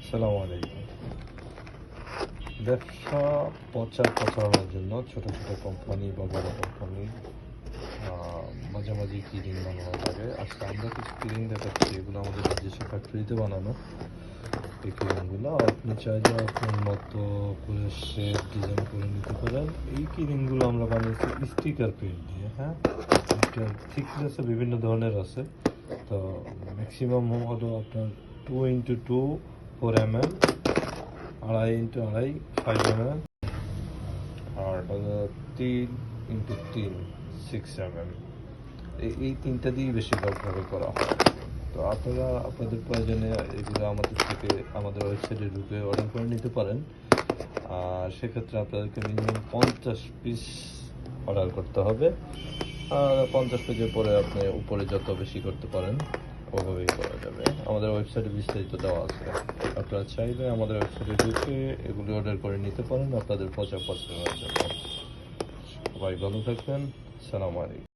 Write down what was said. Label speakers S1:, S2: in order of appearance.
S1: আসসালামু আলাইকুম। ব্যবসা প্রচারণার জন্য ছোট ছোট কোম্পানি বা বড় কোম্পানি মাঝামাঝি কিরিং বানানো লাগে। আজকে আমরা কিছু কিরিং দেখাচ্ছি, এগুলো আমাদের নিজস্ব ফ্যাক্টরিতে বানানো। এই কিরিংগুলো আপনি চাইলে আপনার মতো করে শেপ ডিজাইন করে নিতে পারেন। এই কিরিংগুলো আমরা বানিয়েছি স্টিকার প্রিন্ট দিয়ে। হ্যাঁ, এটার থিকনেসে বিভিন্ন ধরনের আছে। তো ম্যাক্সিমাম হলো আপনার 2x2 4 mm, 2.5x2 5 mm, আর হলো 3x3 6 mm। এই তিনটা দিয়েই বেশিরভাগ ভাবে করা হয়। তো আপনারা আপনাদের প্রয়োজনে এগুলো আমাদের ওয়েবসাইটে ঢুকে অর্ডার করে নিতে পারেন। আর সেক্ষেত্রে আপনাদেরকে মিনিমাম 50 পিস অর্ডার করতে হবে। আর 50 পেজের পরে আপনি উপরে যত বেশি করতে পারেন ওভাবেই করা যাবে। আমাদের ওয়েবসাইটে বিস্তারিত দেওয়া আছে। আপনারা চাইলে আমাদের ওয়েবসাইটে ঢুকে এগুলি অর্ডার করে নিতে পারেন আপনাদের প্রচারের জন্য। সবাই ভালো থাকবেন। আসসালামু আলাইকুম।